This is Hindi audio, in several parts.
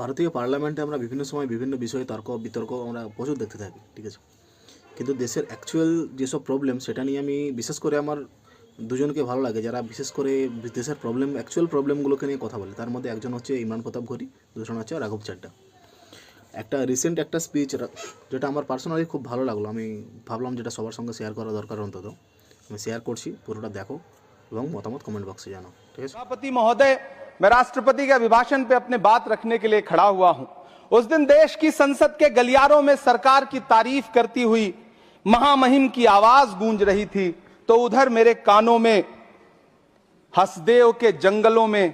ভারতীয় পার্লামেন্টে আমরা বিভিন্ন সময় বিভিন্ন বিষয়ে তর্ক বিতর্ক আমরা প্রচুর দেখতে থাকি, ঠিক আছে। কিন্তু দেশের অ্যাকচুয়াল যেসব প্রবলেম সেটা নিয়ে আমি বিশেষ করে আমার দুজনকে ভালো লাগে, যারা বিশেষ করে দেশের অ্যাকচুয়াল প্রবলেমগুলোকে নিয়ে কথা বলে। তার মধ্যে একজন হচ্ছে ইমরান প্রতাপ ঘড়ি, দুজন হচ্ছে রাঘব চাড্ডা। একটা রিসেন্ট একটা স্পিচ যেটা আমার পার্সোনালি খুব ভালো লাগলো, আমি ভাবলাম যেটা সবার সঙ্গে শেয়ার করা দরকার, অন্তত আমি শেয়ার করছি। পুরোটা দেখো এবং মতামত কমেন্ট বক্সে জানাও, ঠিক আছে। सभापति महोदय, मैं राष्ट्रपति के अभिभाषण पे अपने बात रखने के लिए खड़ा हुआ हूं। उस दिन देश की संसद के गलियारों में सरकार की तारीफ करती हुई महामहिम की आवाज गूंज रही थी, तो उधर मेरे कानों में हसदेव के जंगलों में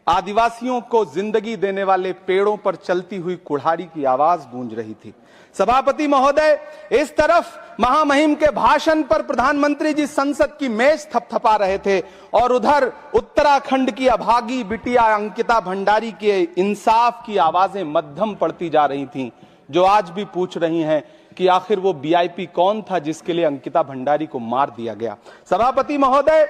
आदिवासियों को जिंदगी देने वाले पेड़ों पर चलती हुई कुल्हाड़ी की आवाज गूंज रही थी। सभापति महोदय, इस तरफ महामहिम के भाषण पर प्रधानमंत्री जी संसद की मेज थपथपा रहे थे और उधर उत्तराखंड की अभागी बिटिया अंकिता भंडारी के इंसाफ की आवाजें मध्यम पड़ती जा रही थीं, जो आज भी पूछ रही हैं कि आखिर वो वीआईपी कौन था जिसके लिए अंकिता भंडारी को मार दिया गया। सभापति महोदय,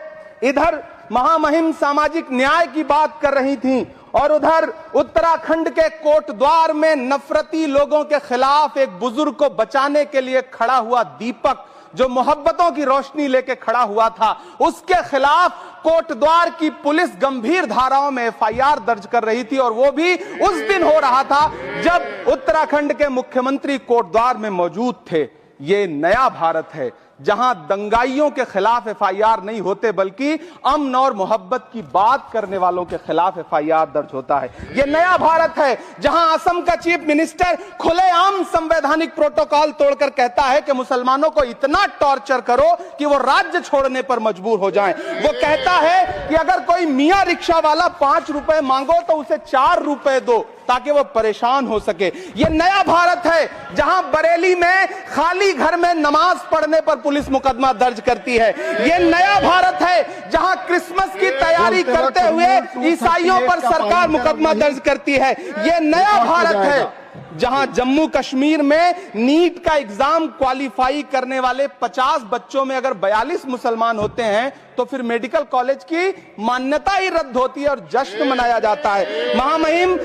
इधर महामहिम सामाजिक न्याय की बात कर रही थीं और उधर उत्तराखंड के कोटद्वार में नफरती लोगों के खिलाफ एक बुजुर्ग को बचाने के लिए खड़ा हुआ दीपक, जो मोहब्बतों की रोशनी लेके खड़ा हुआ था, उसके खिलाफ कोटद्वार की पुलिस गंभीर धाराओं में एफआईआर दर्ज कर रही थी। और वो भी उस दिन हो रहा था जब उत्तराखंड के मुख्यमंत्री कोटद्वार में मौजूद थे। ये नया भारत है जहां दंगाइयों के खिलाफ एफआईआर नहीं होते, बल्कि अमन और मोहब्बत की बात करने वालों के खिलाफ एफआईआर दर्ज होता है। यह नया भारत है जहां असम का चीफ मिनिस्टर खुलेआम संवैधानिक प्रोटोकॉल तोड़कर कहता है कि मुसलमानों को इतना टॉर्चर करो कि वो राज्य छोड़ने पर मजबूर हो जाएं। वो कहता है कि अगर कोई मियां रिक्शा वाला 5 रुपए मांगो तो उसे 4 रुपए दो ताकि वो परेशान हो सके। ये नया भारत है जहां बरेली में खाली घर में नमाज पढ़ने पर पुलिस मुकदमा दर्ज करती है। ये नया भारत है जहां क्रिसमस की तैयारी करते हुए ईसाइयों पर सरकार मुकदमा दर्ज करती है। ये नया भारत है जहां जम्मू कश्मीर में नीट का एग्जाम क्वालिफाई करने वाले 50 बच्चों में अगर 42 मुसलमान होते हैं तो फिर मेडिकल कॉलेज की मान्यता ही रद्द होती है और जश्न मनाया जाता है। महामहिम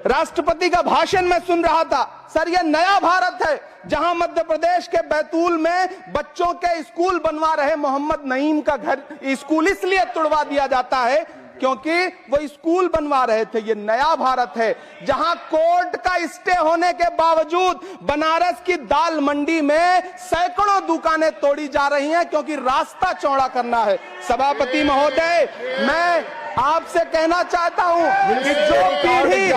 राष्ट्रपति का भाषण में सुन रहा था। सर, यह नया भारत है जहां मध्य प्रदेश के बैतूल में बच्चों के स्कूल बनवा रहे मोहम्मद नईम का घर स्कूल इसलिए तुड़वा दिया जाता है क्योंकि वो स्कूल बनवा रहे थे। ये नया भारत है जहां कोर्ट का स्टे होने के बावजूद बनारस की दाल मंडी में सैकड़ों दुकानें तोड़ी जा रही हैं क्योंकि रास्ता चौड़ा करना है। सभापति महोदय, मैं आपसे कहना चाहता हूं कि जो पीढ़ी